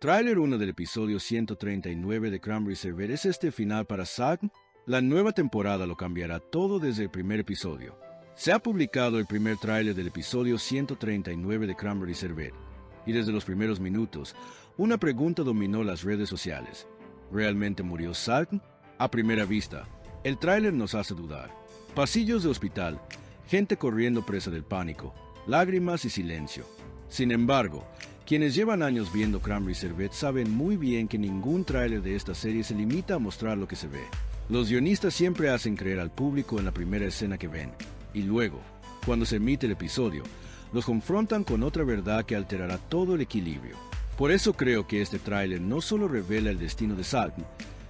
Tráiler 1 del episodio 139 de Cranberry Server. ¿Es este final para Salk? La nueva temporada lo cambiará todo desde el primer episodio. Se ha publicado el primer tráiler del episodio 139 de Cranberry Server, y desde los primeros minutos, una pregunta dominó las redes sociales. ¿Realmente murió Salk? A primera vista, el tráiler nos hace dudar. Pasillos de hospital, gente corriendo presa del pánico, lágrimas y silencio. Sin embargo, quienes llevan años viendo Cranberry Servet saben muy bien que ningún tráiler de esta serie se limita a mostrar lo que se ve. Los guionistas siempre hacen creer al público en la primera escena que ven, y luego, cuando se emite el episodio, los confrontan con otra verdad que alterará todo el equilibrio. Por eso creo que este tráiler no solo revela el destino de Salk,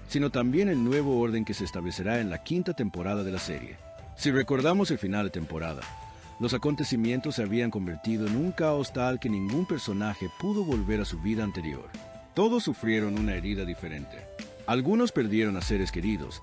sino también el nuevo orden que se establecerá en la quinta temporada de la serie. Si recordamos el final de temporada, los acontecimientos se habían convertido en un caos tal que ningún personaje pudo volver a su vida anterior. Todos sufrieron una herida diferente. Algunos perdieron a seres queridos,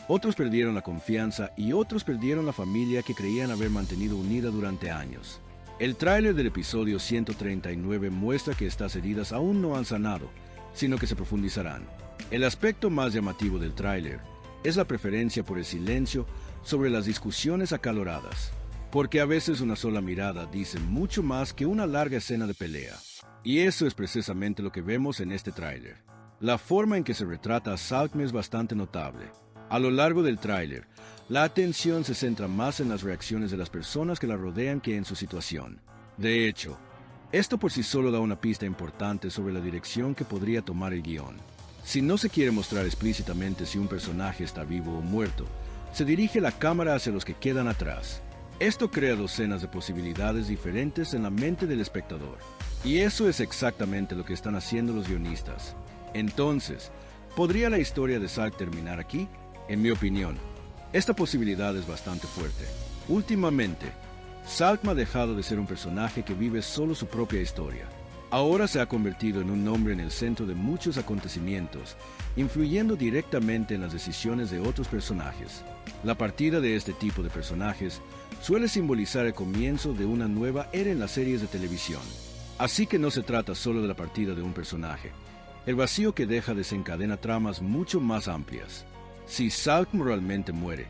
otros perdieron la confianza y otros perdieron la familia que creían haber mantenido unida durante años. El tráiler del episodio 139 muestra que estas heridas aún no han sanado, sino que se profundizarán. El aspecto más llamativo del tráiler es la preferencia por el silencio sobre las discusiones acaloradas, porque a veces una sola mirada dice mucho más que una larga escena de pelea. Y eso es precisamente lo que vemos en este tráiler. La forma en que se retrata a Salk es bastante notable. A lo largo del tráiler, la atención se centra más en las reacciones de las personas que la rodean que en su situación. De hecho, esto por sí solo da una pista importante sobre la dirección que podría tomar el guión. Si no se quiere mostrar explícitamente si un personaje está vivo o muerto, se dirige la cámara hacia los que quedan atrás. Esto crea docenas de posibilidades diferentes en la mente del espectador. Y eso es exactamente lo que están haciendo los guionistas. Entonces, ¿podría la historia de Salk terminar aquí? En mi opinión, esta posibilidad es bastante fuerte. Últimamente, Salk ha dejado de ser un personaje que vive solo su propia historia. Ahora se ha convertido en un nombre en el centro de muchos acontecimientos, influyendo directamente en las decisiones de otros personajes. La partida de este tipo de personajes suele simbolizar el comienzo de una nueva era en las series de televisión. Así que no se trata solo de la partida de un personaje. El vacío que deja desencadena tramas mucho más amplias. Si Salk realmente muere,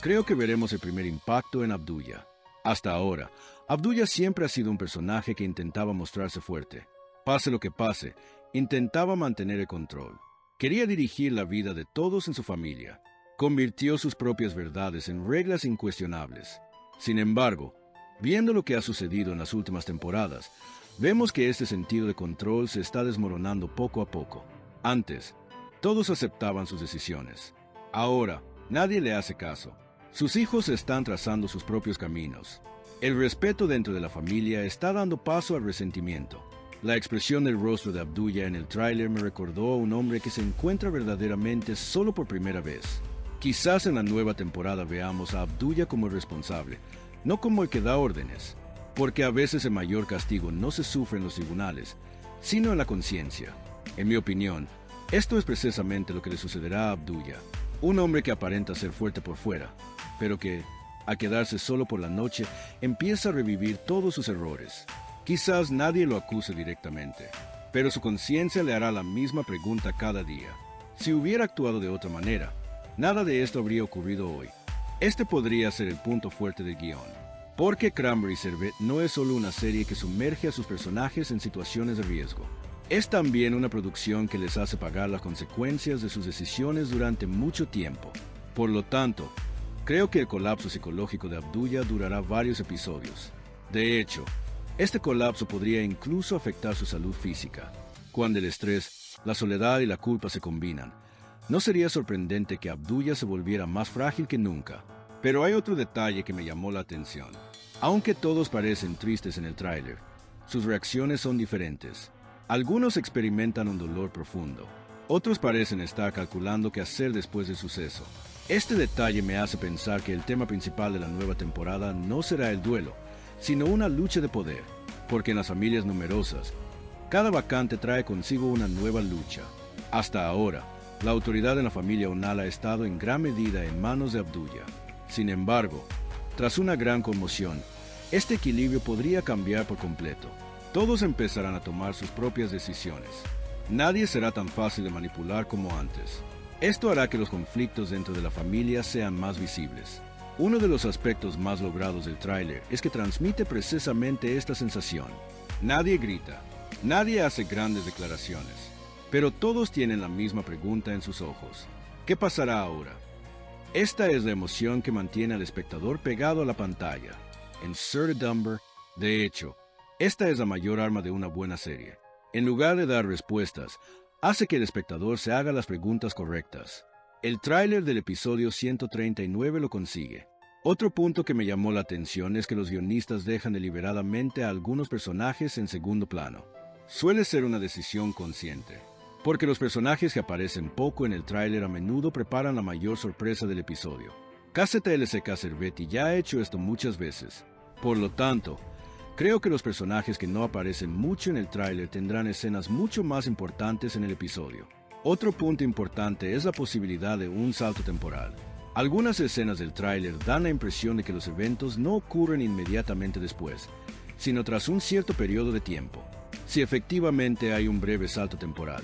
creo que veremos el primer impacto en Abdullah. Hasta ahora, Abdullah siempre ha sido un personaje que intentaba mostrarse fuerte. Pase lo que pase, intentaba mantener el control. Quería dirigir la vida de todos en su familia. Convirtió sus propias verdades en reglas incuestionables. Sin embargo, viendo lo que ha sucedido en las últimas temporadas, vemos que este sentido de control se está desmoronando poco a poco. Antes, todos aceptaban sus decisiones. Ahora, nadie le hace caso. Sus hijos están trazando sus propios caminos. El respeto dentro de la familia está dando paso al resentimiento. La expresión del rostro de Abdullah en el tráiler me recordó a un hombre que se encuentra verdaderamente solo por primera vez. Quizás en la nueva temporada veamos a Abdullah como el responsable, no como el que da órdenes, porque a veces el mayor castigo no se sufre en los tribunales, sino en la conciencia. En mi opinión, esto es precisamente lo que le sucederá a Abdullah, un hombre que aparenta ser fuerte por fuera, pero que, al quedarse solo por la noche, empieza a revivir todos sus errores. Quizás nadie lo acuse directamente, pero su conciencia le hará la misma pregunta cada día. Si hubiera actuado de otra manera, nada de esto habría ocurrido hoy. Este podría ser el punto fuerte del guión, porque Cranberry Servet no es solo una serie que sumerge a sus personajes en situaciones de riesgo. Es también una producción que les hace pagar las consecuencias de sus decisiones durante mucho tiempo. Por lo tanto, creo que el colapso psicológico de Abdullah durará varios episodios. De hecho, este colapso podría incluso afectar su salud física. Cuando el estrés, la soledad y la culpa se combinan, no sería sorprendente que Abdullah se volviera más frágil que nunca. Pero hay otro detalle que me llamó la atención. Aunque todos parecen tristes en el tráiler, sus reacciones son diferentes. Algunos experimentan un dolor profundo. Otros parecen estar calculando qué hacer después del suceso. Este detalle me hace pensar que el tema principal de la nueva temporada no será el duelo, sino una lucha de poder, porque en las familias numerosas, cada vacante trae consigo una nueva lucha. Hasta ahora, la autoridad en la familia Unal ha estado en gran medida en manos de Abdullah. Sin embargo, tras una gran conmoción, este equilibrio podría cambiar por completo. Todos empezarán a tomar sus propias decisiones. Nadie será tan fácil de manipular como antes. Esto hará que los conflictos dentro de la familia sean más visibles. Uno de los aspectos más logrados del tráiler es que transmite precisamente esta sensación. Nadie grita, nadie hace grandes declaraciones, pero todos tienen la misma pregunta en sus ojos. ¿Qué pasará ahora? Esta es la emoción que mantiene al espectador pegado a la pantalla. En Sir Dumber, de hecho, esta es la mayor arma de una buena serie. En lugar de dar respuestas, hace que el espectador se haga las preguntas correctas. El tráiler del episodio 139 lo consigue. Otro punto que me llamó la atención es que los guionistas dejan deliberadamente a algunos personajes en segundo plano. Suele ser una decisión consciente, porque los personajes que aparecen poco en el tráiler a menudo preparan la mayor sorpresa del episodio. KZLCK Cervetti ya ha hecho esto muchas veces. Por lo tanto, creo que los personajes que no aparecen mucho en el tráiler tendrán escenas mucho más importantes en el episodio. Otro punto importante es la posibilidad de un salto temporal. Algunas escenas del tráiler dan la impresión de que los eventos no ocurren inmediatamente después, sino tras un cierto periodo de tiempo. Si efectivamente hay un breve salto temporal,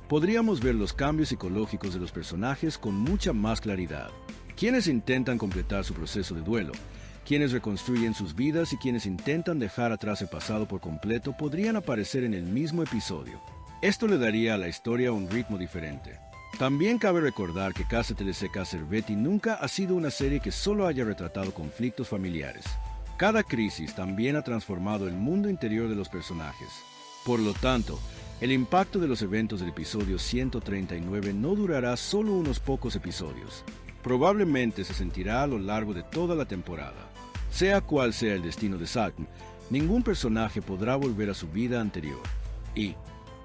podríamos ver los cambios psicológicos de los personajes con mucha más claridad. Quienes intentan completar su proceso de duelo, quienes reconstruyen sus vidas y quienes intentan dejar atrás el pasado por completo podrían aparecer en el mismo episodio. Esto le daría a la historia un ritmo diferente. También cabe recordar que KZLCK Cervetti nunca ha sido una serie que solo haya retratado conflictos familiares. Cada crisis también ha transformado el mundo interior de los personajes. Por lo tanto, el impacto de los eventos del episodio 139 no durará solo unos pocos episodios. Probablemente se sentirá a lo largo de toda la temporada. Sea cual sea el destino de Zack, ningún personaje podrá volver a su vida anterior. Y,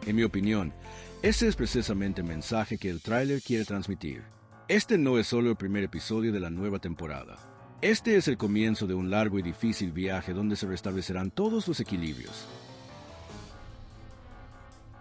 en mi opinión, ese es precisamente el mensaje que el tráiler quiere transmitir. Este no es solo el primer episodio de la nueva temporada. Este es el comienzo de un largo y difícil viaje donde se restablecerán todos los equilibrios.